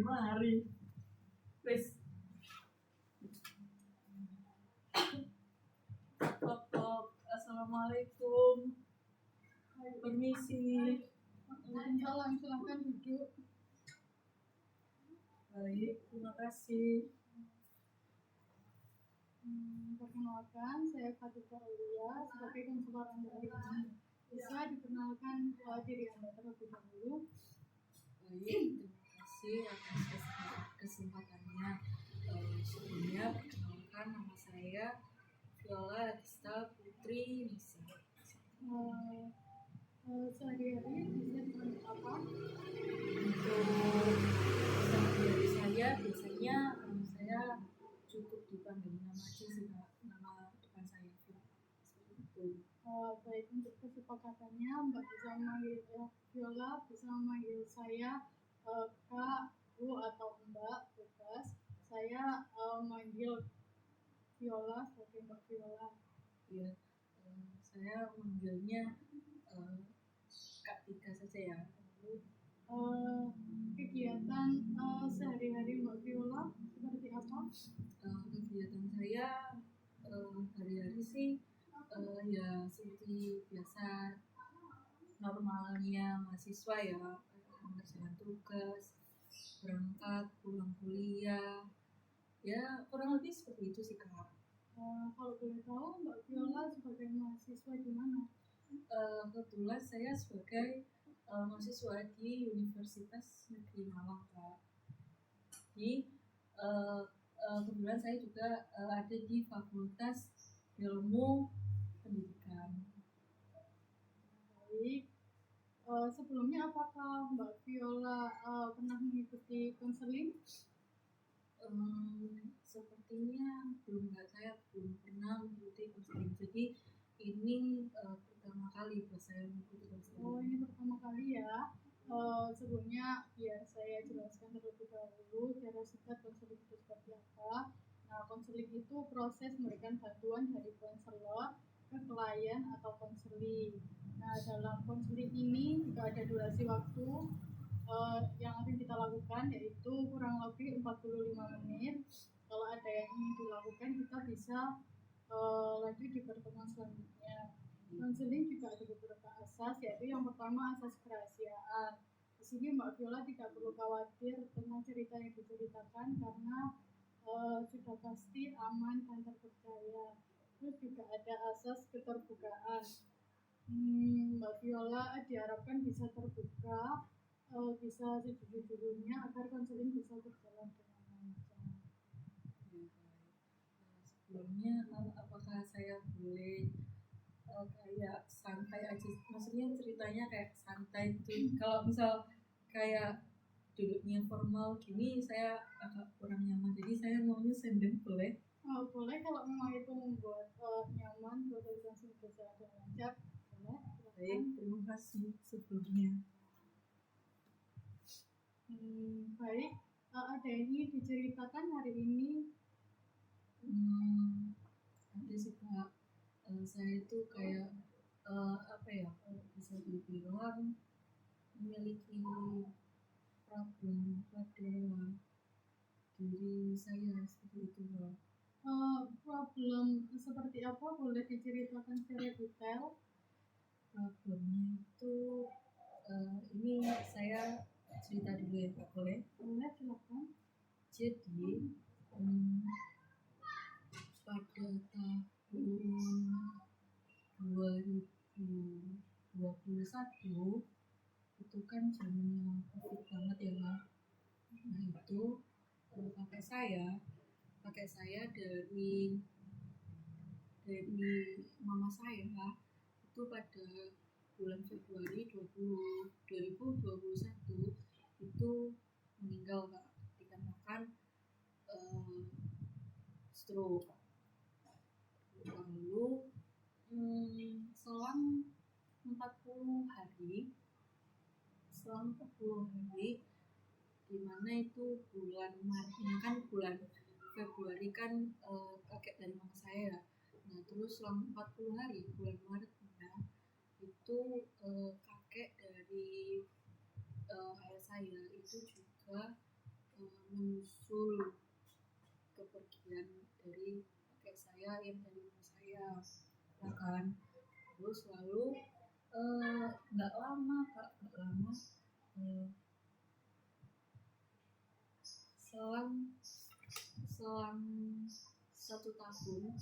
mari wis Tok. Assalamualaikum. Permisi. Waalaikumsalam, silahkan duduk. Baik, terima kasih. Perkenalkan, saya Fatika Aulia sebagai konselor Anda hari ini. Bisa diperkenalkan diri Anda terlebih dahulu. Baik, terima kasih atas kesempatannya. Sebelumnya perkenalkan, nama saya Viola Agista Putri Nisa. Sehari-hari bisa dibantu apa? Untuk sehari-hari saya biasanya saya cukup dipanggil nama aja sih Kak, nama depan saya seperti itu. Baik, untuk kesepakatannya Mbak bisa memanggil Viola, bisa memanggil saya Kak, Bu atau Mbak, bebas. Saya manggil Viola sebagai Mbak Viola. Iya, saya manggilnya Kak Tika saja ya. Kegiatan sehari-hari Mbak Viola seperti apa? Kegiatan saya hari-hari sih ya seperti biasa normalnya mahasiswa ya, mengerjakan tugas, berangkat, pulang kuliah, ya kurang lebih seperti itu sih Kak. Kalau boleh tahu Mbak Viola sebagai mahasiswa di mana? Kebetulan saya sebagai mahasiswa di Universitas Negeri Malang Kak. Jadi kebetulan saya juga ada di Fakultas Ilmu Pendidikan. Baik. Sebelumnya apakah Mbak Viola pernah mengikuti konseling? Sepertinya saya belum pernah mengikuti konseling. Jadi ini pertama kali buat saya mengikuti konseling. Oh, ini pertama kali ya. Sebelumnya biar saya jelaskan terlebih dahulu cara singkat konseling itu seperti apa. Nah, konseling itu proses memberikan bantuan dari konselor ke klien atau konseling. Nah, dalam konseling ini juga ada durasi waktu yang akan kita lakukan, yaitu kurang lebih 45 menit. Kalau ada yang ingin dilakukan, kita bisa lanjut di pertemuan selanjutnya. Konseling juga ada beberapa asas, yaitu yang pertama asas kerahasiaan. Di sini Mbak Viola tidak perlu khawatir tentang cerita yang diceritakan karena sudah pasti aman dan terpercaya. Terus juga ada asas keterbukaan. Mbak Viola diharapkan bisa terbuka, bisa sejujur-jujurnya agar konseling bisa berjalan dengan lancar. Sebelumnya apakah saya boleh kayak santai aja, maksudnya ceritanya kayak santai gitu. Kalau misal kayak duduknya formal gini saya agak kurang nyaman, jadi saya maunya senden boleh? Boleh kalau memang itu membuat nyaman, buat organisasi berjalan dengan lancar, boleh. Baik, terima kasih sebelumnya. Baik, ada yang ingin diceritakan hari ini? Ada sih Kak, saya itu kayak apa ya, bisa dibilang memiliki problem pada diri saya seperti itu Kak. Problem seperti apa? Boleh diceritakan secara detail? Problemnya itu ini saya cerita dulu ya Kak, boleh? Boleh, silakan. Jadi pada tahun 2021 itu kan zamannya COVID banget ya Kak. Nah itu kakek saya dari mama saya itu pada bulan Februari 2021 itu meninggal Kak, dikarenakan stroke. Lalu selang 40 hari di mana itu bulan Maret, ini kan bulan Februari kan kakek dari mama saya ya. Nah terus selama 40 hari bulan Maretnya itu kakek dari ayah saya itu juga menyusul kepergian dari kakek saya yang dari rumah saya, ya kan. Terus lalu nggak lama kak, nggak lama, eh, selang selang 1 tahun,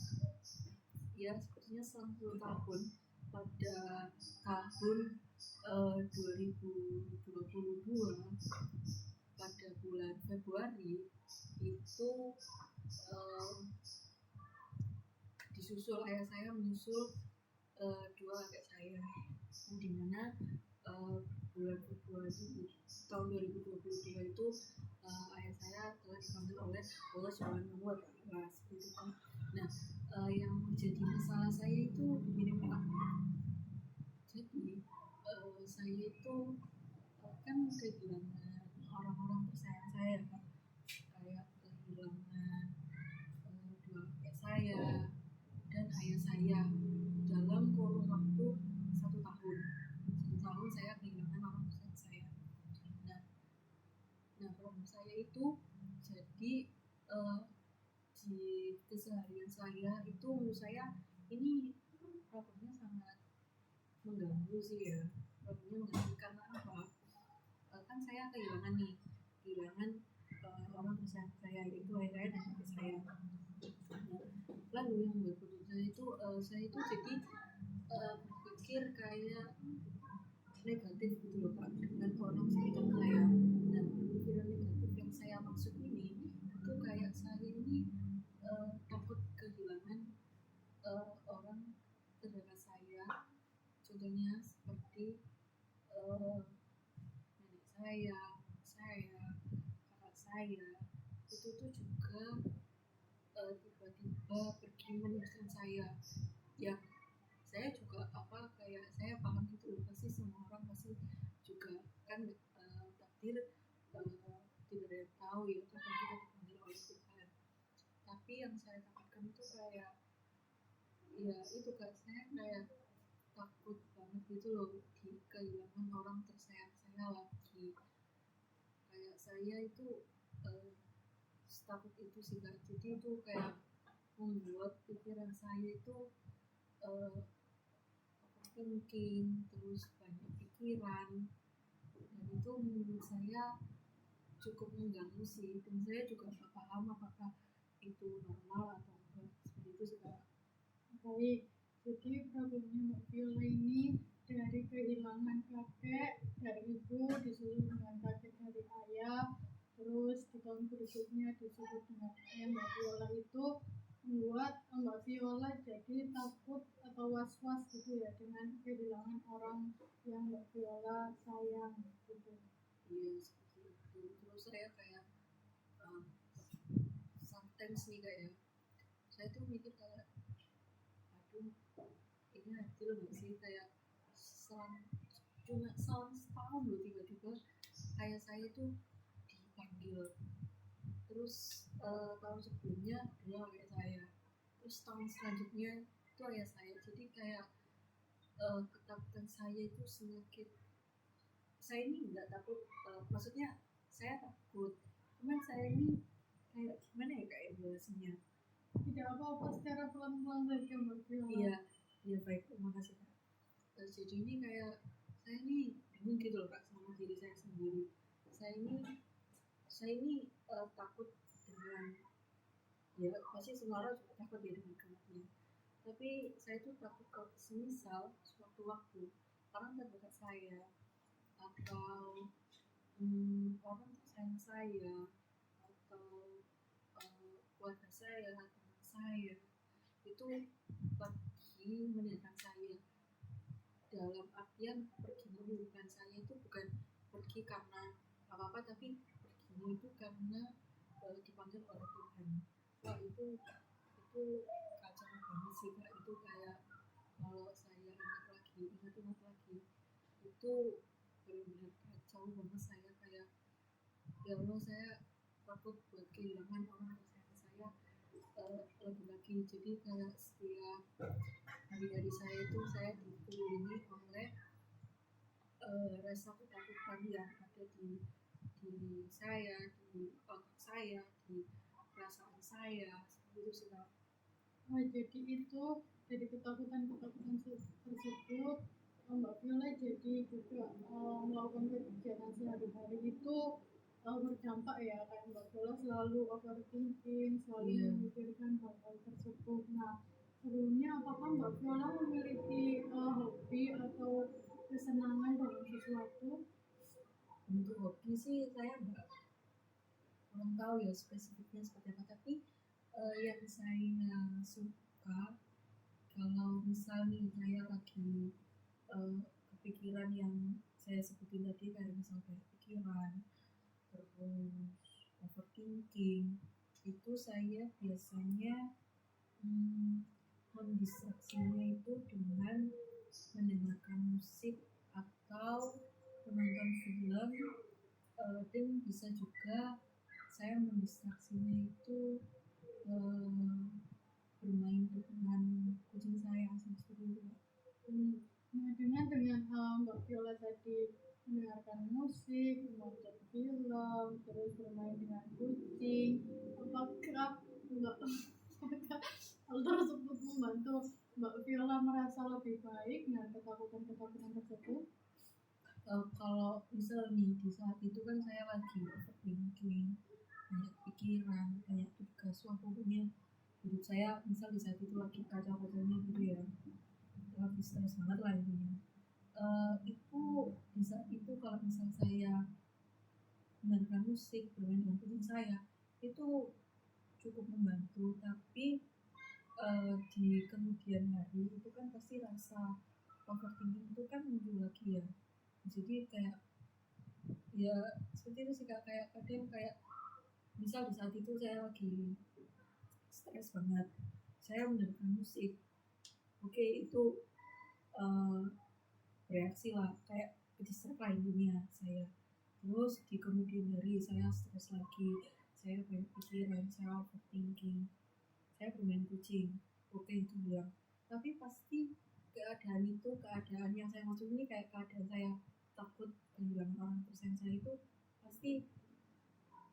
ya sepertinya selang 1 tahun, pada tahun 2022 pada bulan Februari itu eh, disusul ayah saya menyusul 2 adik saya, di mana bulan Februari tahun 2022 itu ayah saya telah dipanggil oleh Allah Subhanahu wa Ta'ala, seperti itu kan. Nah, yang menjadi masalah saya itu begini Pak. Jadi saya itu kan kehilangan orang-orang tersayang saya Pak, kayak kehilangan 2 adik saya dan ayah saya dalam kurun waktu 1 tahun. 1 tahun saya kehilangan orang tersayang saya. Nah, problem saya itu jadi di keseharian saya itu menurut saya ini problemnya sangat mengganggu sih ya. Problemnya mengganggu karena apa? Kan saya kehilangan orang tersayang saya, yaitu ayah saya dan adik saya. Lalu yang membuat problem saya itu jadi berpikir kayak negatif gitu loh Pak, dengan orang sekitar saya. Dan pemikiran negatif yang saya maksud ini itu kayak saya ini takut kehilangan orang terdekat saya, contohnya seperti nenek saya, kakak saya, itu tuh juga tiba-tiba pergi meninggalkan saya. Ya, saya juga kayak saya paham gitu loh, pasti semua orang pasti juga kan takdir tidak ada yang tahu ya, kapan kita dipanggil oleh Tuhan. Tapi yang saya takutkan itu kayak ya itu kak, saya kayak takut banget gitu loh di kehilangan orang tersayang saya lagi. Kayak saya itu takut itu sih kak, jadi itu kayak membuat pikiran saya itu overthinking, terus banyak pikiran, dan itu menurut saya cukup mengganggu sih, dan saya juga nggak paham apakah itu normal atau enggak, seperti itu sih kak. Baik, jadi problemnya Mbak Viola ini dari kehilangan kakek dari ibu disusul dengan kakek dari ayah, terus di tahun berikutnya disusul dengan ayah Mbak Viola, itu membuat Mbak Viola jadi takut atau was-was gitu ya dengan kehilangan orang yang Mbak Viola sayang gitu. Iya seperti itu. Terus saya kayak sometimes nih kayak saya tuh mikir kayak aduh ini adil nggak sih, kayak cuma setahun loh tiba-tiba kayak saya tuh dipanggil, terus tahun sebelumnya dia kayak saya, terus tahun selanjutnya itu ayah saya. Jadi kayak ketakutan saya itu semakin, saya ini nggak takut, maksudnya saya takut, cuman saya ini kayak gimana ya kayak jelasnya. Tidak apa-apa, secara pelan-pelan saja Mbak Viola. Iya baik, terima kasih kak. Jadi ini kayak saya ini bingung gitu loh kak sama diri saya sendiri. Saya ini takut dengan, ya pasti semua orang juga takut ya dengan kematian, tapi saya tuh takut kalau semisal suatu waktu orang terdekat saya atau orang tersayang saya atau keluarga saya, teman saya itu pergi meninggalkan saya, dalam artian pergi meninggalkan saya itu bukan pergi karena apa-apa, tapi perginya itu karena dipanggil oleh Tuhan. Wah itu kacau banget sih kak, itu kayak kalau saya ingat lagi itu benar-benar kacau banget. Saya kayak ya Allah, saya takut buat kehilangan orang tersayang saya lagi-lagi. Jadi kayak setiap hari-hari saya itu saya dikelilingi oleh rasa ketakutan yang ada di diri saya, di otak saya, di perasaan saya, seperti itu sih Kak. Jadi itu dari ketakutan-ketakutan tersebut Mbak Viola jadi juga melakukan kegiatan sehari-hari itu berdampak ya, kayak Mbak Viola selalu overthinking, selalu memikirkan hal-hal tersebut. Nah, sebelumnya apakah Mbak Viola memiliki hobi atau kesenangan dalam sesuatu? Untuk hobi sih saya nggak kurang tahu ya spesifiknya seperti apa, tapi yang saya suka kalau misalnya saya lagi kepikiran yang saya sebutin tadi, kayak misalnya pikiran terus overthinking, itu saya biasanya mendistraksinya itu dengan mendengarkan musik atau menonton film, dan bisa juga saya mendistraksinya itu bermain dengan kucing saya seperti itu. Nah, dengan Mbak Viola tadi mendengarkan musik, menonton film, terus bermain dengan kucing, apakah hal tersebut membantu Mbak Viola merasa lebih baik dengan ketakutan-ketakutan tersebut? Kalau misal nih di saat itu kan saya lagi overthinking, banyak pikiran, banyak tugas, wah pokoknya hidup saya misal di saat itu lagi kacau-kacaunya gitu ya, lagi stres banget lah intinya. Itu di saat itu kalau misal saya mendengarkan musik, bermain dengan kucing saya, itu cukup membantu. Tapi di kemudian hari itu kan pasti rasa overthinking itu kan muncul lagi ya, jadi kayak ya seperti itu sih Kak, kayak kadang kayak misal di saat itu saya lagi stres banget, saya mendengarkan musik, oke itu bereaksi lah, kayak distract lain dunia saya. Terus di kemudian hari saya stres lagi, saya banyak pikiran, saya overthinking, saya bermain kucing, oke itu hilang. Tapi pasti keadaan yang saya maksud ini kayak keadaan saya takut kehilangan orang tersayang saya itu pasti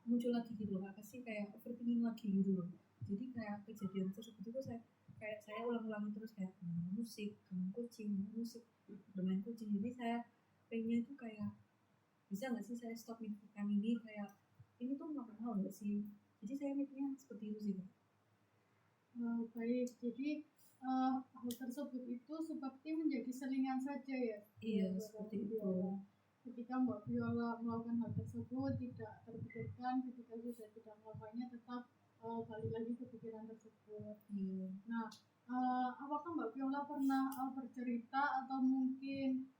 muncul lagi gitu loh, pasti kayak overthinking lagi gitu loh. Jadi kayak kejadian tersebut itu saya ulang-ulang terus, kayak musik, kucing, musik, bermain kucing. Jadi saya pengennya itu kayak bisa nggak sih saya stop mikirkan ini, kayak ini tuh normal nggak sih, jadi saya mikirnya seperti itu sih Kak. Baik, jadi hal tersebut itu seperti menjadi selingan saja ya? Iya, seperti itu. Ketika Mbak Viola melakukan hal tersebut tidak terpikirkan, ketika sudah tidak melakukannya tetap balik lagi ke pikiran tersebut. Nah, apakah Mbak Viola pernah bercerita atau mungkin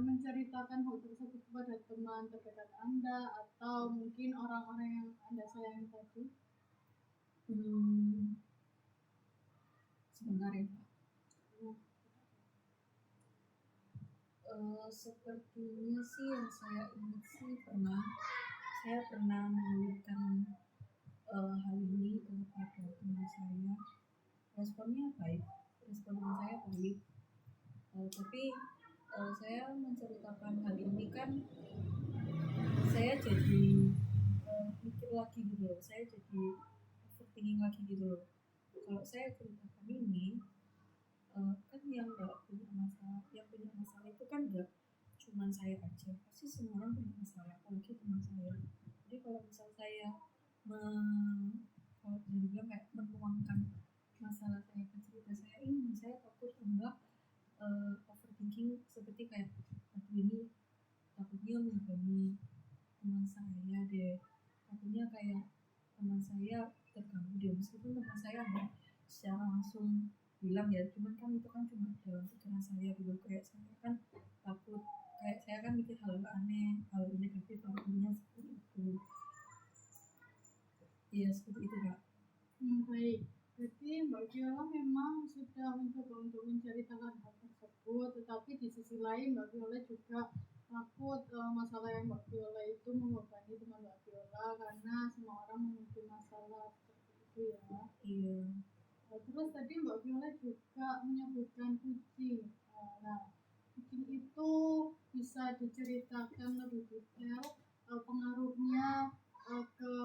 menceritakan hal tersebut kepada teman terdekat Anda atau mungkin orang-orang yang Anda sayangi tadi? Sebentar ya Pak. Sepertinya sih yang saya ingat sih saya pernah mengeluhkan hal ini kepada teman saya. Respon teman saya baik, tapi saya menceritakan hal ini kan saya jadi mikir lagi gitu loh, saya jadi overthinking lagi gitu loh. Kalau saya ceritakan ini, kan yang punya masalah itu kan nggak cuma saya aja, pasti semua orang punya masalah, apalagi teman saya. Jadi kalau misal saya kalau bisa dibilang kayak menuangkan masalah saya ke cerita saya ini, saya takut tambah overthinking, seperti kayak aduh ini takutnya mengganggu teman saya deh, takutnya kayak teman saya terganggu deh, meskipun teman saya nggak secara langsung bilang ya, cuman kan itu kan cuma dalam pikiran saya gitu, kayak saya kan takut, kayak saya kan mikir hal aneh, hal negatif, hal intinya seperti itu. Iya seperti itu Kak. Baik, berarti Mbak Viola memang sudah mencoba untuk menceritakan hal tersebut, tetapi di sisi lain Mbak Viola juga takut masalah yang Mbak Viola itu membebani teman Mbak Viola, karena semua orang memiliki masalah seperti itu ya. Iya. Terus tadi Mbak Viola juga menyebutkan kucing. Nah, kucing itu bisa diceritakan lebih detail pengaruhnya ke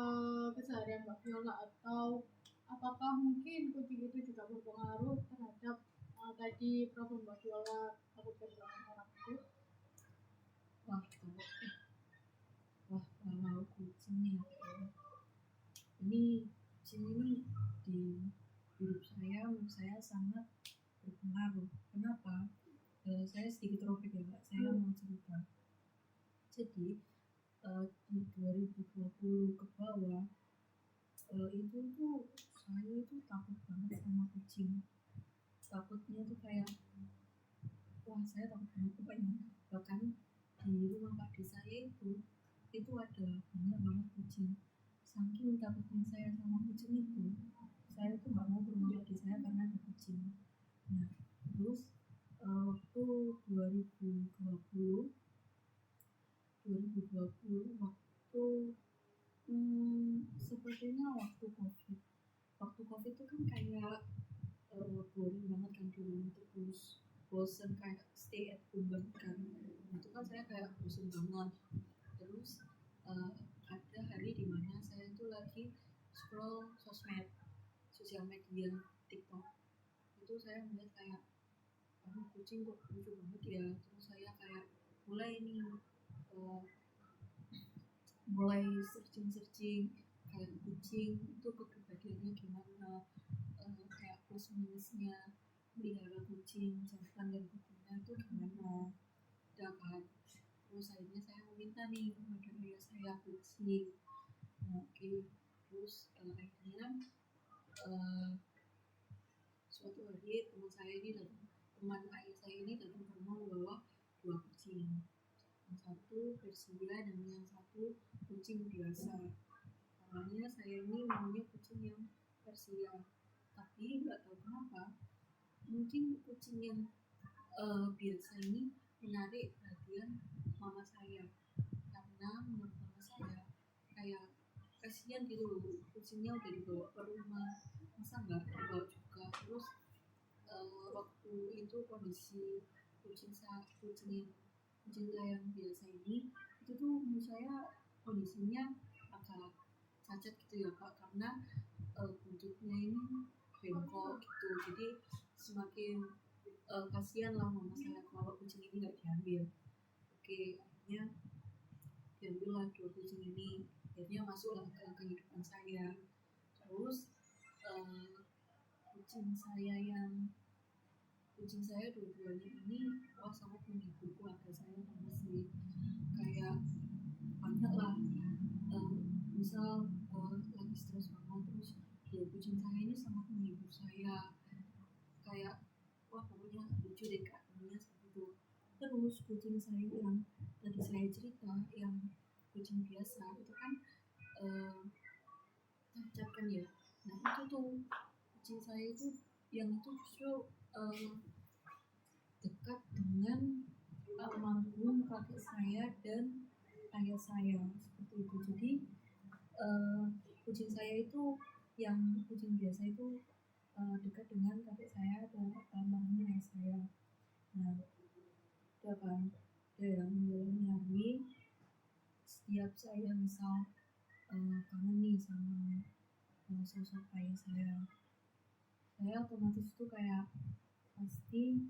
apakah mungkin kucing itu juga berpengaruh terhadap tadi problem Mbak Viola takut kehilangan orang itu? Wah, kalau kucing ya, ini kucing ini di hidup saya, menurut saya sangat berpengaruh. Kenapa? Saya sedikit tropik ya Kak, saya mau cerita. Jadi di 2020 ke bawah itu tuh saya itu takut banget sama kucing. Takutnya tuh kayak wah saya takut banget pokoknya. Bahkan di rumah Pak De saya itu ada banyak banget kucing. Saking takutnya saya sama kucing itu, saya tuh nggak mau ke rumah Pak De saya karena ada kucing. Nah terus waktu 2020 waktu sepertinya waktu COVID itu kan kayak boring banget kan di rumah, terus bosen kayak stay at home banget kan. Itu kan saya kayak bosen banget. Terus ada hari dimana saya itu lagi scroll sosial media TikTok. Itu saya melihat kayak kucing kok lucu banget ya. Terus saya kayak mulai searching kayak kucing itu kepribadiannya gimana, kayak plus minusnya melihara kucing jantan dan betina itu gimana, ya kan. Terus akhirnya saya meminta nih kepada ayah saya kucing. Nah, oke. Terus akhirnya suatu hari teman ayah saya ini datang ke rumah membawa 2 kucing, yang satu Persia dan yang satu kucing biasa. Awalnya saya ini maunya kucing yang Persia, tapi nggak tahu kenapa mungkin kucing yang biasa ini menarik perhatian mama saya, karena menurut mama saya kayak kasihan gitu loh, kucingnya udah dibawa ke rumah masa nggak dibawa juga. Terus waktu itu kondisi kucing saya yang biasa ini itu tuh menurut saya kondisinya agak cacat gitu ya Kak, karena buntutnya ini bengkok gitu. Jadi semakin kasihan lah mama saya kalau kucing ini nggak diambil. Oke, akhirnya diambil lah 2 kucing ini, akhirnya masuklah ke kehidupan saya. Terus kucing saya dua-duanya ini sangat menghibur keluarga saya banget sih. Kayak banyak lah, misal lagi stres banget, terus kucing saya ini sangat menghibur saya, kayak wah pokoknya lucu deh Kak, pokoknya seperti itu. Terus kucing saya yang tadi saya cerita, yang kucing biasa itu kan cacat kan ya. Nah itu tuh kucing saya itu yang itu justru dekat dengan almarhum kakek saya dan ayah saya, seperti itu. Jadi kucing saya itu yang kucing biasa itu dekat dengan kakek saya dan almarhum ayah saya. Nah udah kan, udah menjalani hari, setiap saya misal kangen nih sama sosok ayah saya otomatis tuh kayak pasti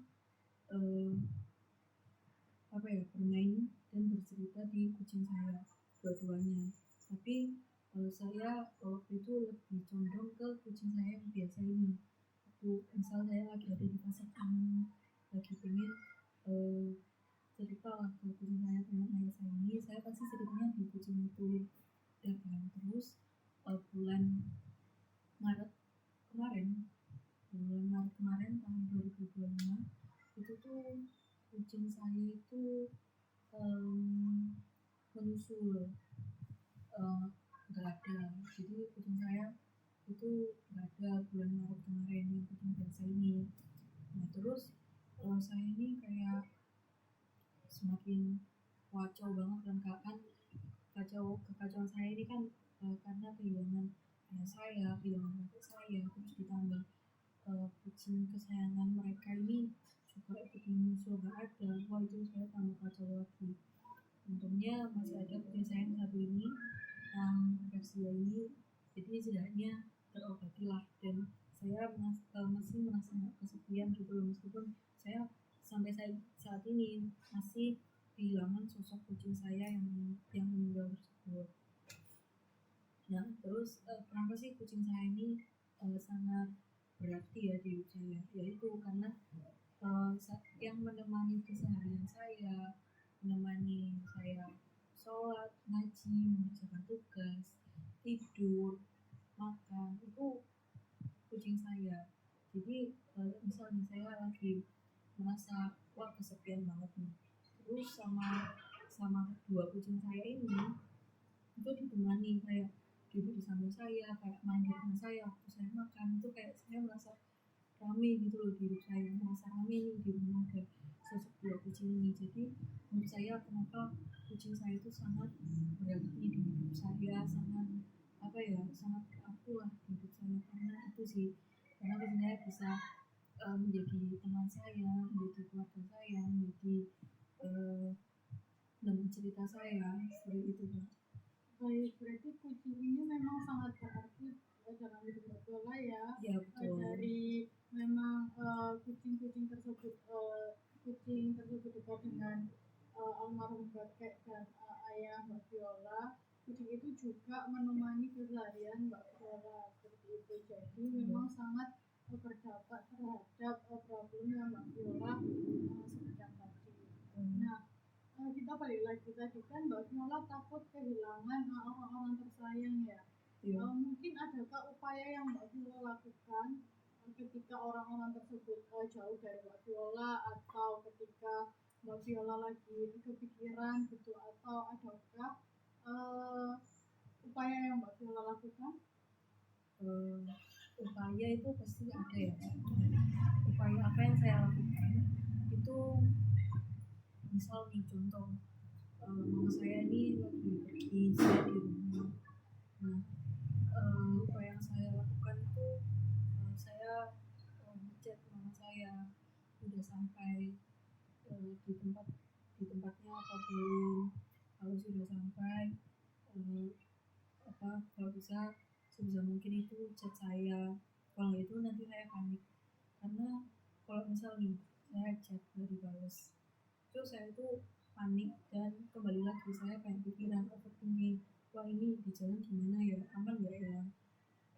bermain dan bercerita di kucing saya dua-duanya. Tapi saya waktu itu lebih condong ke kucing saya yang biasa ini. Waktu misal saya lagi ada di fase kangen, lagi pengen cerita lah ke kucing saya tentang ayah saya ini, saya pasti ceritanya di kucing itu, ya kan. Terus bulan Maret kemarin tahun 2025 itu tuh kucing saya itu menyusul, nggak ada. Jadi kucing saya itu nggak ada bulan Maret kemarin, yang kucing biasa ini. Nah terus saya ini kayak semakin kacau banget kan kekacauan saya ini kan karena kehilangan ayah saya, kehilangan kakek saya, terus ditambah kucing kesayangan mereka ini juga ikut menyusul gak ada. Wah itu saya tambah kacau lagi. Untungnya masih ada kucing saya yang satu ini, yang Persia ini, jadi setidaknya terobati lah, dan saya masih merasa nggak kesepian gitu loh, meskipun saya sampai saat ini masih kehilangan sosok kucing saya yang meninggal tersebut. Nah terus kenapa sih kucing saya ini sangat berarti ya di hidup saya, yaitu karena yang menemani keseharian saya, menemani saya sholat, ngaji, mengerjakan tugas, tidur, makan, itu kucing saya. Jadi misalnya saya lagi merasa wah kesepian banget nih, terus sama sama dua kucing saya ini itu ditemani, kayak duduk di samping saya, kayak mandikan saya waktu saya makan, itu kayak saya merasa rame gitu loh di hidup saya, merasa rame nih di rumah ada sosok dua kucing ini. Jadi menurut saya kenapa kucing saya itu sangat berarti di hidup saya, sangat apa ya, sangat berarti lah di hidup saya, karena itu sih, karena kucing saya bisa menjadi teman saya, menjadi keluarga saya, menjadi teman cerita saya, seperti itu Pak. Baik, berarti kucing ini memang sangat berarti dalam hidup Mbak Viola ya. Ya betul. Dari memang kucing tersebut dekat dengan almarhum kakek dan ayah Mbak Viola. Kucing itu juga menemani keseharian Mbak Viola seperti itu. Jadi memang sangat berdampak terhadap problem yang Mbak Viola sedang tadi. Nah, kita balik lagi tadi kan Mbak Viola takut kehilangan orang-orang tersayang ya. Mungkin adakah upaya yang Mbak Viola lakukan ketika orang-orang tersebut jauh dari Mbak Viola, atau ketika Mbak Viola lagi kepikiran gitu, atau adakah upaya yang Mbak Viola lakukan? Upaya itu pasti ada ya. Upaya apa yang saya lakukan itu, misal nih contoh, mama saya ini lagi pergi, saya di rumah. Nah upaya yang saya lakukan itu saya chat mama saya udah sampai di tempatnya atau belum. Kalau sudah sampai kalau bisa sebisa mungkin itu chat saya, kalau itu nanti saya panik, karena kalau misal nih saya chat nggak dibalas, terus saya itu panik, dan kembali lagi saya kayak pikiran overthinking, wah ini di jalan gimana ya, aman nggak ya,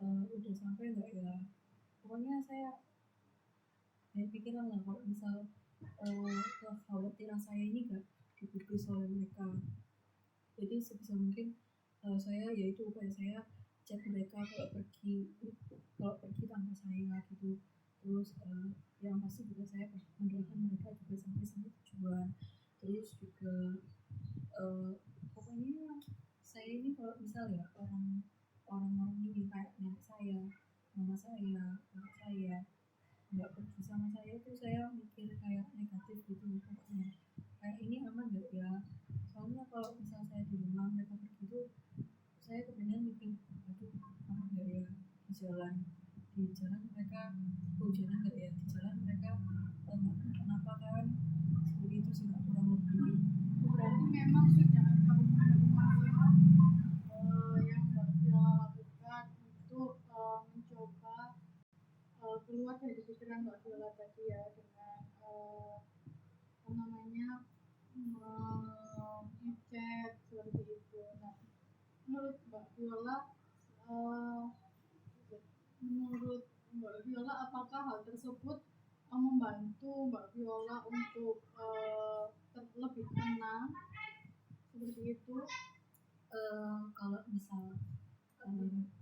udah sampai nggak ya, pokoknya saya pikiran lah kalau misal kekhawatiran saya ini gak dipikir oleh mereka. Jadi sebisa mungkin saya, yaitu upaya saya chat mereka kalau pergi tanpa saya gitu. Terus yang pasti juga saya mendoakan mereka juga sampai tujuan. Terus juga pokoknya saya ini kalau misal ya orang-orang ini kayak nenek saya, mama saya, kakak saya nggak pergi sama saya, itu saya mikir kayak negatif gitu pokoknya, kayak ini aman nggak ya, soalnya kalau misal saya di rumah mereka pergi itu saya kemudian mikir aduh aman nggak ya di jalan mereka kehujanan nggak ya, di jalan mereka nggak kenapa kan, seperti itu sih kurang lebih. Berarti memang sudah ada upaya yang Mbak Viola lakukan untuk mencoba keluar dari pikiran Mbak Viola tadi ya, dengan chat seperti itu. Nah, menurut Mbak Viola apakah hal tersebut membantu Mbak Viola untuk lebih tenang seperti itu? Kalau misal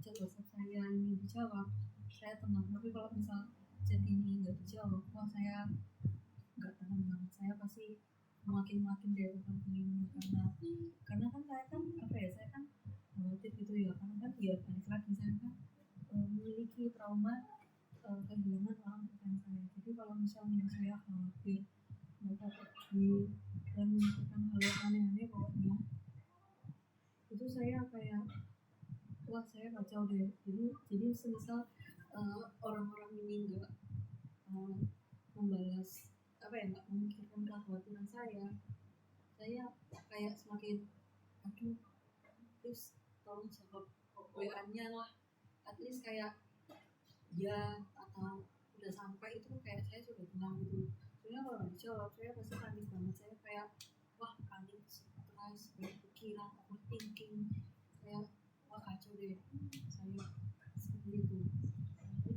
chat WhatsApp saya ini dijawab, saya tenang, tapi kalau misal chat ini nggak dijawab, wah saya nggak tenang banget, saya pasti makin dari overthinkingnya, karena kan saya kan apa ya, saya kan khawatir gitu ya, karena kan ya balik lagi saya kan memiliki trauma kehilangan orang kepercayaan saya. Jadi kalau misalnya saya khawatir mereka pergi dan memikirkan hal yang aneh-aneh, pokoknya itu saya kayak wah saya kacau deh. Jadi semisal orang-orang ini nggak membalas apa ya, nggak memikirkan kekhawatiran saya kayak semakin aduh terus tolong jawab WA-nya lah, at least kayak ya atau udah sampai itu kayak saya sudah tenang gitu. Soalnya kalau nggak dijawab saya pasti panik banget, saya kayak wah panik, stres, banyak pikiran, overthinking, kayak wah kacau deh saya seperti itu.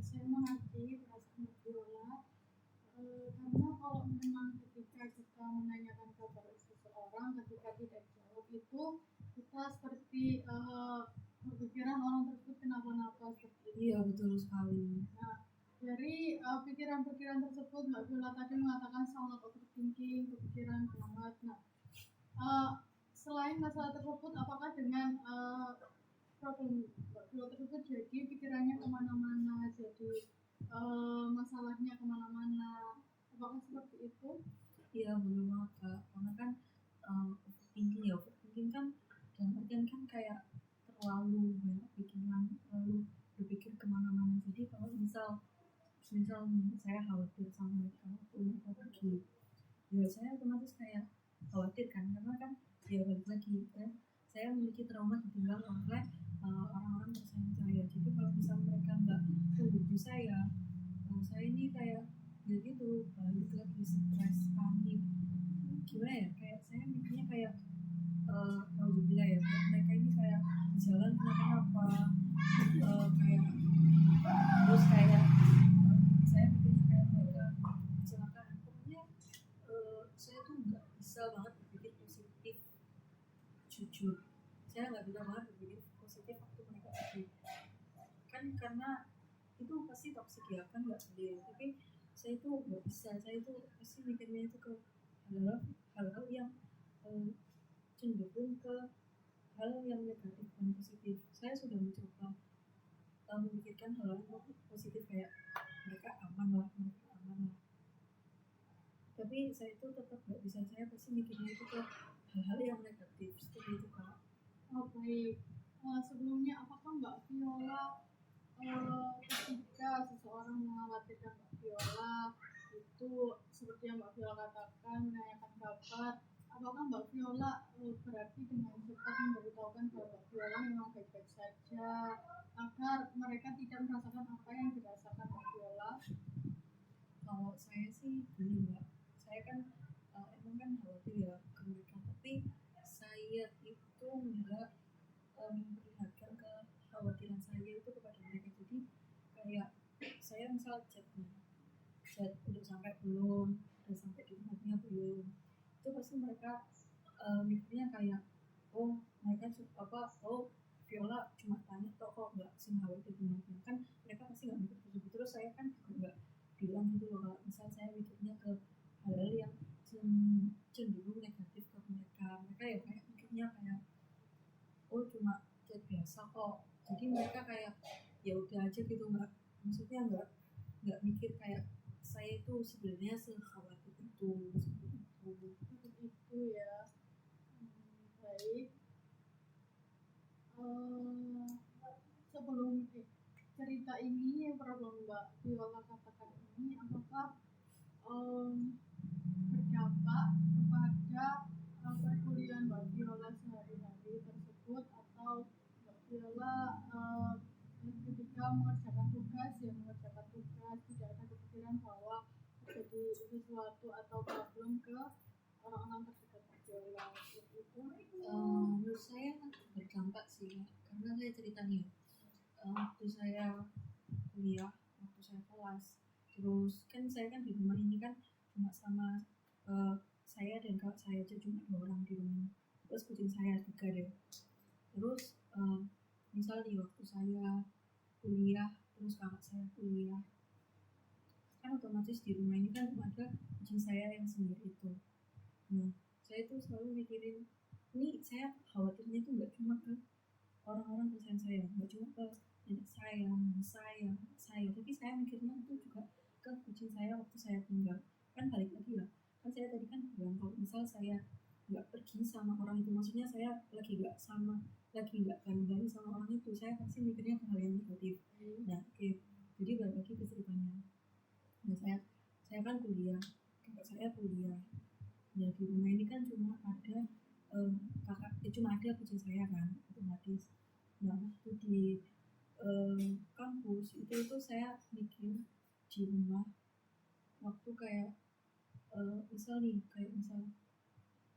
Saya mengerti perasaan Mbak Viola. Karena kalau memang ketika kita menanyakan kabar seseorang ketika tidak jawab itu kita seperti berpikiran orang tersebut kenapa-napa seperti itu. Iya betul sekali. Nah, dari pikiran-pikiran tersebut Mbak Viola tadi mengatakan sangat overthinking, kepikiran banget. Nah, selain masalah tersebut, apakah dengan problem Mbak Viola tersebut jadi pikirannya kemana-mana, jadi masalahnya kemana-mana, apakah seperti itu? Iya benar banget Kak, karena kan overthinking ya, overthinking kan dalam artian kan kayak terlalu banyak pikiran, terlalu berpikir kemana-mana. Jadi kalau misal saya khawatir sama mereka waktu mereka pergi, ya saya otomatis kayak khawatir kan, karena kan ya balik lagi kan saya memiliki trauma ditinggal oleh orang-orang tersayang saya. Jadi kalau misal mereka nggak menghubungi saya ini kayak ya gitu balik lagi stres, panik, gimana ya, kayak saya mikirnya kayak alhamdulillah ya mereka ini kayak di jalan kenapa-napa, kayak terus kayak saya mikirnya kayak mereka kecelakaan. Pokoknya saya tuh nggak bisa banget berpikir positif, jujur saya nggak bisa banget berpikir positif waktu mereka pergi kan, karena itu pasti toksik ya kan, nggak adil. Tapi saya itu nggak bisa, saya itu pasti mikirnya itu ke hal-hal yang cenderung ke hal yang negatif dan positif. Saya sudah mencoba memikirkan hal yang positif kayak mereka aman lah, tapi saya itu tetap nggak bisa, saya pasti mikirnya itu ke hal-hal yang negatif seperti itu Kak. Oh baik, sebelumnya apakah Mbak Viola ketika seseorang mengkhawatirkan Mbak Viola itu seperti yang Mbak Viola katakan menanyakan kabar, apakah Mbak Viola berarti dengan cepat memberitahukan bahwa Mbak Viola memang baik-baik saja agar mereka tidak merasakan apa yang dirasakan Mbak Viola? Kalau saya sih gini Mbak, saya kan emang kan khawatir ya ke mereka, tapi saya itu enggak memperlihatkan kekhawatiran saya itu kepada mereka. Jadi kayak saya misal chat udah sampai belum, udah sampai di rumahnya belum, itu pasti mereka mikirnya kayak oh mereka Viola cuma tanya kok nggak sih khawatir gimana kan, mereka pasti nggak mikir begitu. Terus saya kan juga nggak bilang gitu loh kalau misal saya mikirnya ke hal-hal yang cenderung negatif ke mereka ya kayak mikirnya kayak oh cuma chat biasa kok, jadi mereka kayak ya udah aja gitu, maksudnya nggak mikir kayak saya itu sebenarnya sekhawatir itu Seperti itu ya. Baik. Sebelum cerita ini yang pernah Mbak Viola katakan ini, apakah berdampak kepada perkuliahan Mbak Viola sehari-hari tersebut, atau Mbak Viola ketika mengerjakan tugas tidak ada kepikiran bahwa terjadi sesuatu atau problem ke orang-orang terdekat Mbak Viola seperti itu? Menurut saya berdampak sih ya, karena saya ceritanya waktu saya kuliah, waktu saya kelas, terus kan saya kan di rumah ini kan cuma sama saya dan kakak saya aja, cuma 2 orang di rumah, terus kucing saya 3 deh. Terus misal di waktu saya kuliah terus kakak saya kuliah, kan otomatis di rumah ini kan cuma ada kucing saya yang sendiri itu. Nah saya tuh selalu mikirin, ini saya khawatirnya tuh nggak cuma ke orang-orang tersayang saya, nggak cuma ke nenek saya, mama saya, tapi saya mikirnya itu juga ke kucing saya waktu saya tinggal. Kan balik lagi lah, kan saya tadi kan bilang kalau misal saya nggak pergi sama orang itu, maksudnya saya lagi nggak bareng sama orang itu, saya pasti mikirnya ke hal yang negatif. Nah jadi balik lagi ke ceritanya. Nah saya kan kuliah, kakak saya kuliah. Nah di rumah ini kan cuma ada cuma ada kucing saya kan, otomatis. Nah waktu di kampus itu saya mikir di rumah waktu kayak misal nih kayak misal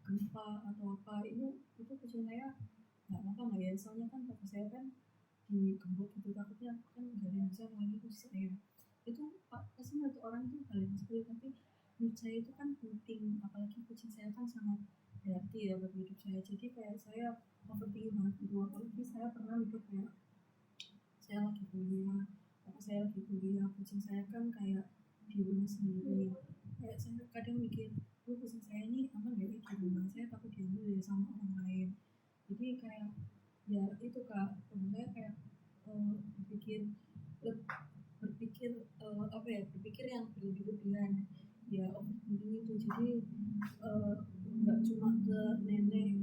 gempa atau apa itu kucing saya nggak apa nggak ya, soalnya kan papa saya kan digembok gitu, takutnya kan nggak ada yang bisa nolongin kucing saya. Itu pasti menurut orang itu hal yang sepele, tapi menurut saya itu kan penting, apalagi kucing saya kan sangat berarti ya buat hidup saya. Jadi kayak saya overthinking banget gitu, apalagi saya pernah mikir kayak saya lagi kuliah, apa saya lagi kuliah, kucing saya kan kayak di rumah sendiri. Kayak saya kadang mikir, kucing saya ini aman gak ya di rumah, saya takut diambil ya sama orang lain. Jadi kayak ya itu kak, saya kayak berpikir berpikir apa ya, berpikir yang berlebihan ya, overthinking itu. Jadi nggak cuma ke nenek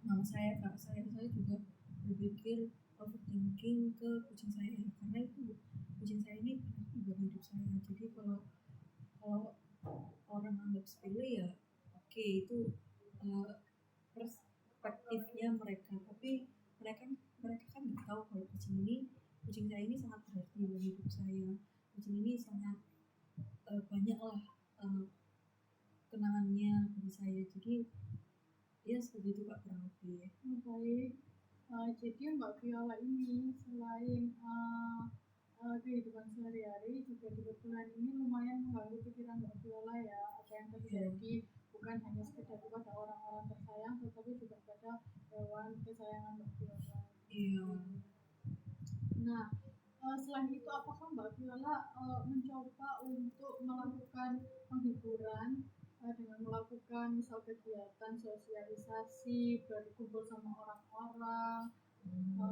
mama saya, kak saya juga berpikir overthinking ke kucing saya, karena itu kucing saya ini berarti buat hidup saya. Jadi kalau kalau orang anggap sepele ya oke, itu perspektifnya mereka, tapi mereka kan nggak tahu kalau kucing saya ini sangat berarti buat hidup saya. Kucing ini sangat banyak lah kenangannya bagi saya. Jadi ya seperti itu kak kurang lebih. Baik. Jadi Mbak Viola ini selain kehidupan sehari-hari juga di bulan ini lumayan mengganggu pikiran Mbak Viola ya, apa yang terjadi bukan hanya sekedar kepada orang-orang tersayang tetapi juga pada hewan kesayangan Mbak Viola. Iya. Nah, selain itu apakah Mbak Viola mencoba untuk melakukan penghiburan dengan melakukan misal kegiatan sosialisasi, berkumpul sama orang-orang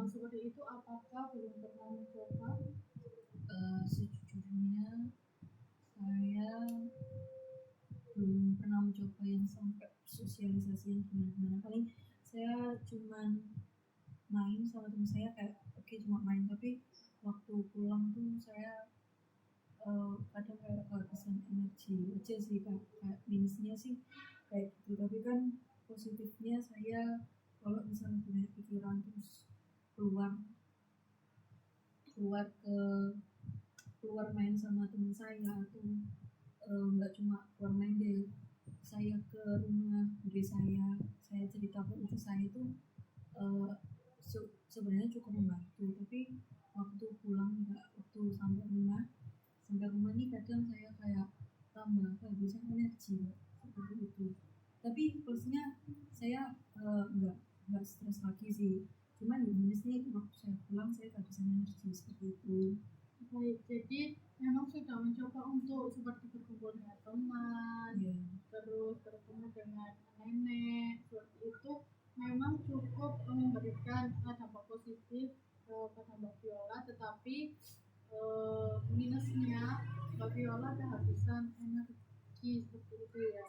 seperti itu, apakah belum pernah mencoba? Sejujurnya saya belum pernah mencoba yang sampai sosialisasi yang gimana-gimana. Paling saya cuman main sama teman saya, kayak oke cuma main, tapi waktu pulang tuh saya kadang kayak kehabisan energi aja sih kak. Kayak minusnya sih kayak gitu, tapi kan positifnya saya kalau misalnya punya pikiran terus keluar keluar main sama teman saya, atau nggak cuma keluar main deh, saya ke rumah bude saya cerita ke ibu saya itu sebenarnya cukup membantu. Tapi waktu pulang nggak, waktu sampai rumah nih kadang saya kayak tambah kehabisan energi seperti itu. Tapi plusnya saya nggak stres lagi sih, cuman minusnya waktu saya pulang saya kehabisan energi seperti itu. Baik, jadi memang sudah mencoba untuk seperti berkumpul dengan teman, terus bertemu dengan nenek, seperti itu memang cukup memberikan dampak positif kepada Mbak Viola, tetapi minusnya Mbak Viola kehabisan energi seperti itu ya.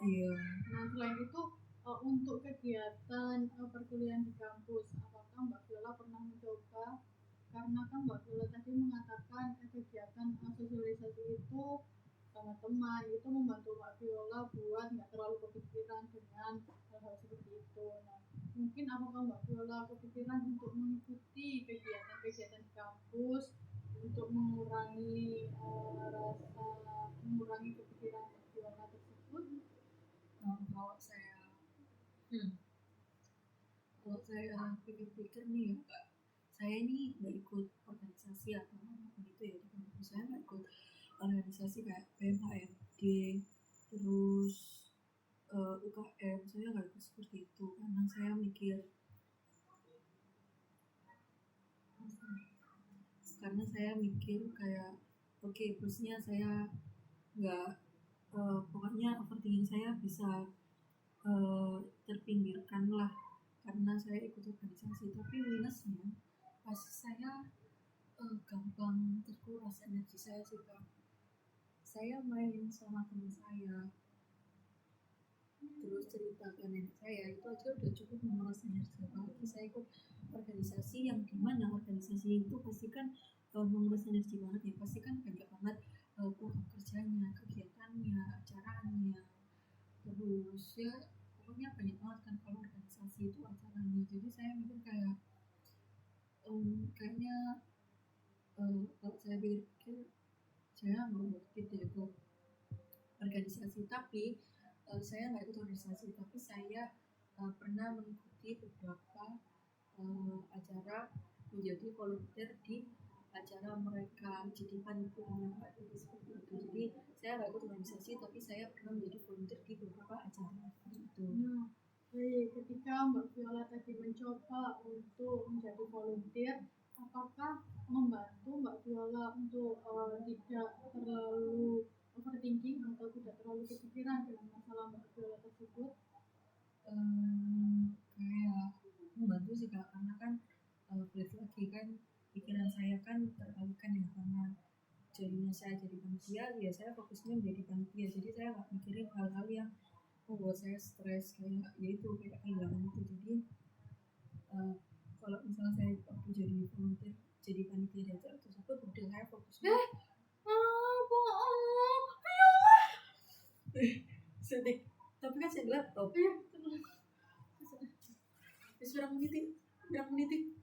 Nah, selain itu untuk kegiatan perkuliahan di kampus, apakah Mbak Viola pernah mencoba? Karena kan Mbak Viola tadi mengatakan kegiatan sosialisasi itu sama teman itu membantu Mbak Viola buat nggak terlalu kepikiran dengan hal-hal seperti itu. Nah, mungkin apakah Mbak Viola kepikiran untuk mengikuti kegiatan-kegiatan di kampus untuk mengurangi kepikiran Mbak Viola tersebut? Kalau saya pikir-pikir nih ya kak, saya ini nggak ikut organisasi atau apapun itu ya di kampus. Saya nggak ikut organisasi kayak BMHMG terus UKM, saya nggak ikut seperti itu karena saya mikir kayak oke, plusnya saya nggak pokoknya overthinking saya bisa terpinggirkan lah karena saya ikut organisasi. Tapi minusnya pas saya gampang terkuras energi saya sih kak. Saya main sama teman saya terus cerita ke nenek saya, itu aja udah cukup menguras energi. Apalagi saya ikut organisasi yang dimana organisasi itu pasti kan menguras energi banget ya, pasti kan banyak banget program kerjanya, kegiatannya, acaranya, terus ya pokoknya banyak banget kan kalau organisasi itu acaranya. Jadi saya mikir kayak Kayaknya kalau saya pikir saya mau ikut ke organisasi, tapi saya nggak ikut organisasi, tapi saya pernah mengikuti beberapa acara menjadi volunteer di acara mereka, jadi panitianya Kak, jadi seperti itu. Jadi saya nggak ikut organisasi, tapi saya pernah menjadi volunteer di beberapa acara itu. Nah, baik, ketika Mbak Viola tadi mencoba untuk menjadi volunteer, apakah membantu Mbak Viola untuk tidak terlalu overthinking atau tidak terlalu kepikiran dengan masalah Mbak Viola tersebut? Kayak membantu sih Kak, karena kan balik lagi kan pikiran saya kan teralihkan ya, karena jadinya saya jadi panitia, ya saya fokusnya menjadi panitia, jadi saya nggak mikirin hal-hal yang membuat saya stres, kayak yaitu kayak kehilangan itu. Jadi kalau misalnya saya waktu jadi volunteer, jadi panitia di acara tersebut, udah saya fokusnya Bohong. sedih, tapi kan saya laptop berapa menit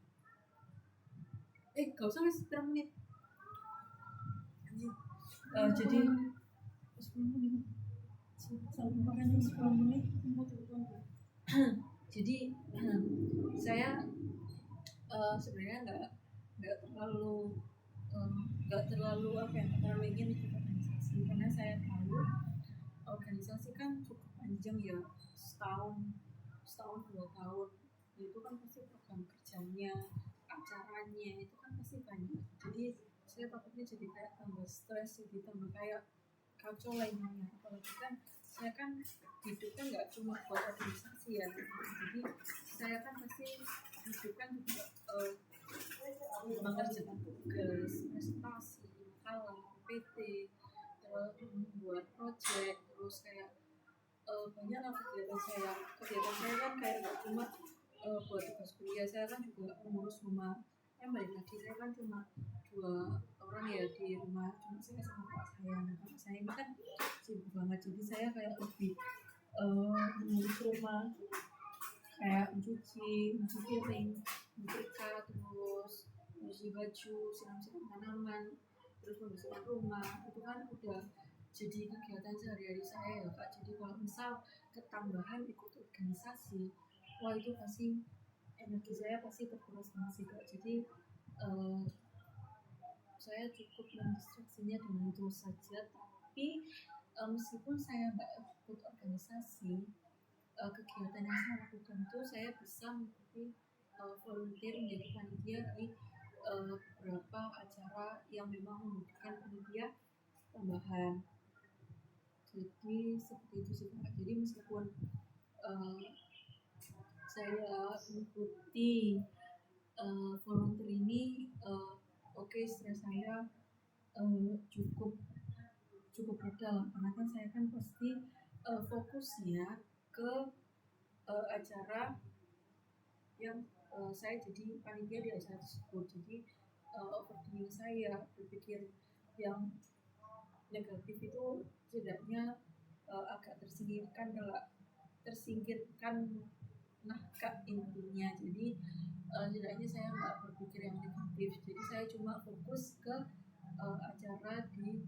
gak usah mas, berapa menit jadi 10 menit sampai makannya 10 menit. Jadi saya sebenarnya nggak terlalu ingin ikut organisasi, karena saya tahu organisasi kan cukup panjang ya, setahun 2 tahun, itu kan pasti program kerjanya, acaranya itu kan pasti banyak. Jadi saya takutnya jadi kayak tambah stres, jadi tambah kayak kacau lainnya. Apalagi kan saya kan hidup kan nggak cuma buat organisasi ya, jadi saya kan pasti hidup kan juga mengerjakan tugas, prestasi, makalah, PT, membuat project, terus kayak banyak lah kegiatan saya kan kayak nggak cuma buat tugas kuliah, saya kan juga mengurus rumah. Balik lagi, saya kan cuma 2 orang ya di rumah, cuma saya sama pak saya. Pak saya ini kan sibuk banget, jadi saya kayak lebih mengurus rumah, kayak mencuci piring, menyetrika, terus nyuci baju, siram-siram tanaman, terus membersihkan rumah. Itu kan udah jadi kegiatan sehari-hari saya ya Kak. Jadi kalau misal ketambahan ikut organisasi, wah itu pasti energi saya pasti terkuras banget sih Kak. Jadi saya cukup mendistraksinya dengan itu saja. Tapi meskipun saya nggak ikut organisasi, kegiatan yang saya lakukan itu saya bisa mengikuti volunteer menjadi panitia di beberapa acara yang memang membutuhkan panitia tambahan. Jadi seperti itu sih Kak. Jadi meskipun saya mengikuti volunteer ini, oke, stres saya cukup reda lah, karena kan saya kan pasti fokusnya ke acara yang saya jadi panitia di acara tersebut. Jadi overthinking saya, berpikir yang negatif itu setidaknya agak tersingkirkan nah Kak, intinya. Jadi setidaknya saya nggak berpikir yang negatif, jadi saya cuma fokus ke acara di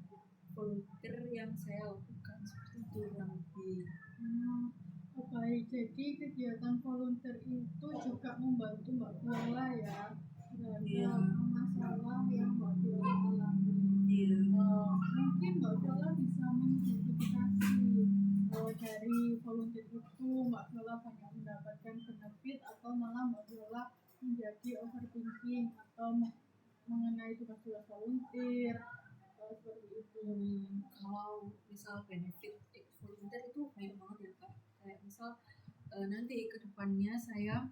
volunteer yang saya lakukan, seperti itu kurang lebih. Baik, jadi kegiatan volunteer itu juga membantu Mbak Viola ya dalam masalah yang Mbak Viola alami. Mungkin Mbak Viola bisa mengidentifikasi dari volunteer itu Mbak Viola banyak mendapatkan benefit atau malah Mbak Viola menjadi overthinking atau mengenai tugas-tugas volunteer seperti itu. Kalau misal benefit volunteer itu banyak banget ya Kak. Kayak misal nanti ke depannya saya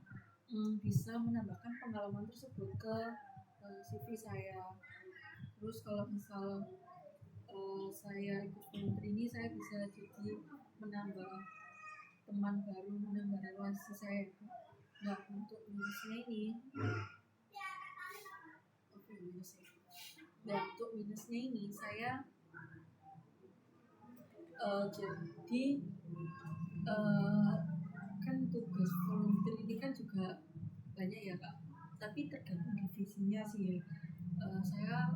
bisa menambahkan pengalaman tersebut ke CV saya. Terus kalau misal saya ikut volunteer ini, saya bisa jadi menambah teman baru, menambah relasi saya. Nah, untuk minusnya ini, saya jadi kan tugas volunteer ini kan juga banyak ya Kak, tapi tergantung divisi. pastinya sih saya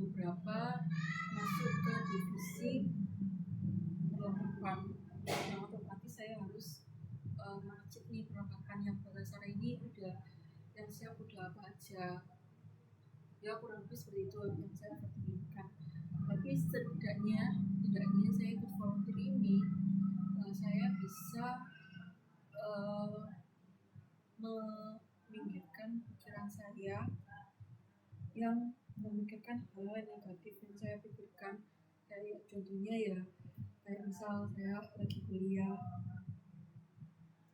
beberapa masuk ke divisi perlengkapan yang otomatis saya harus mengecek nih perlengkapan yang berdasar ini udah yang siap udah apa aja, ya kurang lebih seperti itu yang saya pertimbangkan. Tapi setidaknya saya ikut volunteer ini saya bisa meminggirkan pikiran saya yang memikirkan hal negatif yang saya pikirkan. Kayak contohnya ya kayak misal saya lagi kuliah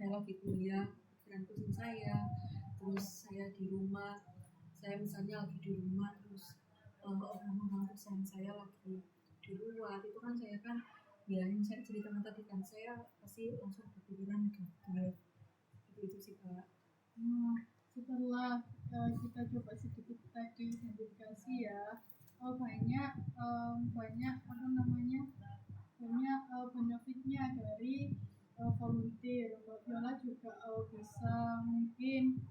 pikiran pusing saya, terus saya di rumah, saya misalnya lagi di rumah terus orang-orang kesayangan saya lagi di luar, itu kan saya kan ya yang saya ceritakan tadi kan saya pasti langsung berpikiran negatif itu sih Kak. Setelah kita coba sedikit tadi identifikasi ya, banyak apa namanya banyak benefitnya dari volunteer. Mbak Viola juga bisa mungkin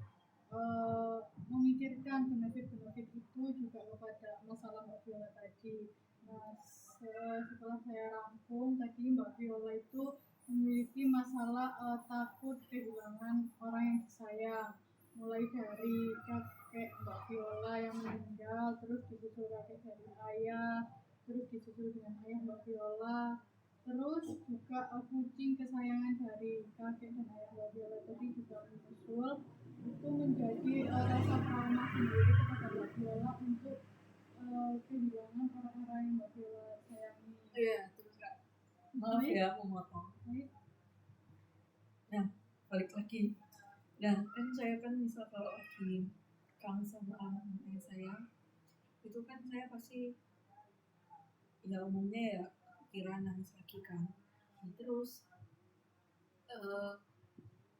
memikirkan benefit-benefit itu juga kepada masalah Mbak Viola tadi. Nah, setelah saya rangkum tadi, Mbak Viola itu memiliki masalah takut kehilangan orang yang disayang, mulai dari kakek Mbak Viola yang meninggal, terus disusul kakek dari ayah, terus disusul dengan ayah Mbak Viola, terus juga kucing kesayangan dari kakek dan ayah Mbak Viola tadi juga menyusul. Itu menjadi rasa trauma sendiri kepada Mbak Viola untuk kehilangan orang-orang yang Mbak Viola sayangi. Iya, terus Kak. Maaf ya memotong. Nah, balik lagi. Nah, kan saya kan misal kalau lagi kangen sama anak saya, itu kan saya pasti ya umumnya ya kira nangis lagi kan. Nah, terus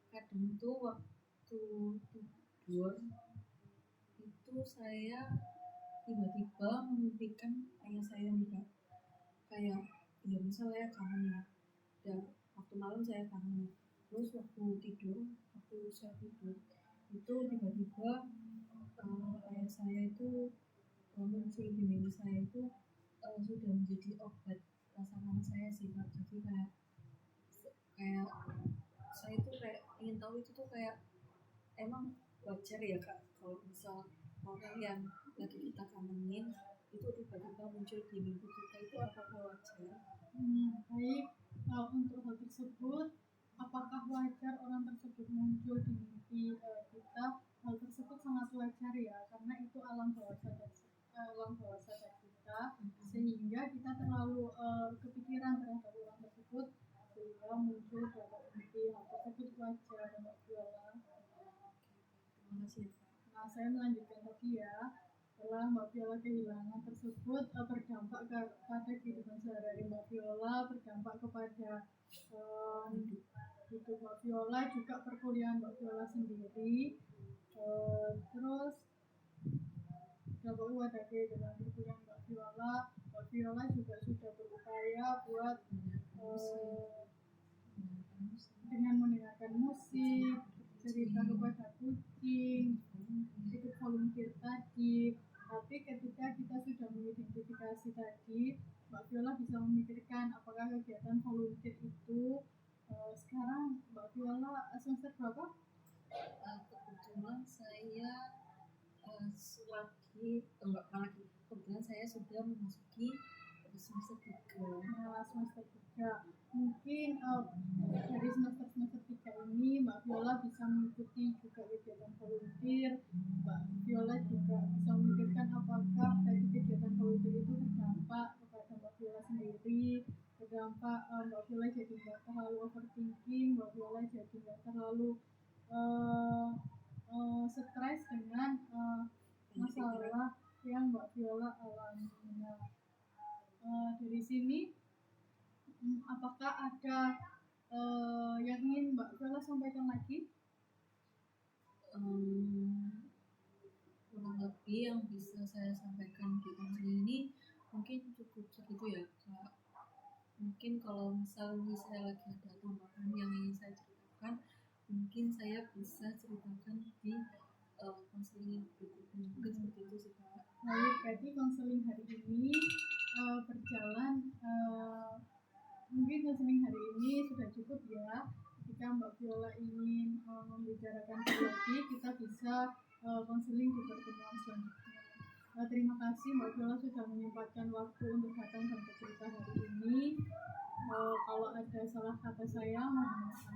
kadang tuh waktu tidur itu saya tiba-tiba memimpikan ayah saya nih Kak, kayak ya misalnya kangen ya, dan waktu malam saya kangen, terus waktu saya tidur itu tiba-tiba ayah saya itu muncul di mimpi saya itu sudah menjadi obat rasa kangen saya sih Kak. Jadi kayak saya tuh kayak ingin tahu itu tuh kayak emang wajar ya Kak kalau misal orang yang lagi kita kangenin itu tiba-tiba muncul di mimpi kita, itu apakah wajar? Baik, untuk hal tersebut, apakah wajar orang tersebut muncul di mimpi kita? Hal tersebut sangat wajar ya, karena itu alam bawah sadar kita, sehingga kita terlalu kepikiran terhadap orang tersebut sehingga muncul dalam mimpi. Hal tersebut wajar Mbak Viola. Terima kasih. Nah, saya melanjutkan tadi ya. Setelah Mbak Viola kehilangan tersebut berdampak pada kehidupan sehari-hari Mbak Viola, berdampak kepada hidup Mbak Viola, juga perkuliahan Mbak Viola sendiri, terus dampak kepada kehidupan perkuliahan Mbak Viola juga sudah berupaya buat dengan mendengarkan musik, cerita kepada kucing, ikut volunteer tadi. Tapi ketika kita sudah mengidentifikasi tadi, Mbak Viola bisa memikirkan apakah kegiatan volunteer itu sekarang Mbak Viola semester berapa? Kebetulan saya kebetulan saya sudah memasuki semester 3. Nah, semester 3. Mungkin dari semester 3 ini Mbak Viola bisa mengikuti juga kegiatan volunteer. Mbak Viola juga bisa memikirkan apakah dari kegiatan volunteer itu berdampak kepada Mbak Viola sendiri, berdampak Mbak Viola jadi nggak terlalu overthinking, Mbak Viola jadi nggak terlalu stres dengan masalah yang Mbak Viola alami. Dari sini apakah ada yang ingin Mbak Viola sampaikan lagi? Kurang lebih yang bisa saya sampaikan di konseling ini mungkin cukup segitu ya Kak. Mungkin kalau misalnya saya lagi ada tambahan yang ingin saya ceritakan, mungkin saya bisa ceritakan di konseling berikutnya. Mungkin seperti itu sih Kak. Baik, berarti konseling hari ini berjalan, mungkin konseling hari ini sudah cukup ya. Jika Mbak Viola ingin membicarakan lagi, kita bisa konseling di pertemuan selanjutnya. Terima kasih Mbak Viola sudah menyempatkan waktu untuk datang dan bercerita hari ini. Kalau ada salah kata saya, mohon maaf.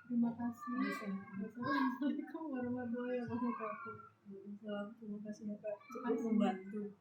Terima kasih. Assalamualaikum warahmatullahi wabarakatuh. Terima kasih ya Kak, cukup membantu.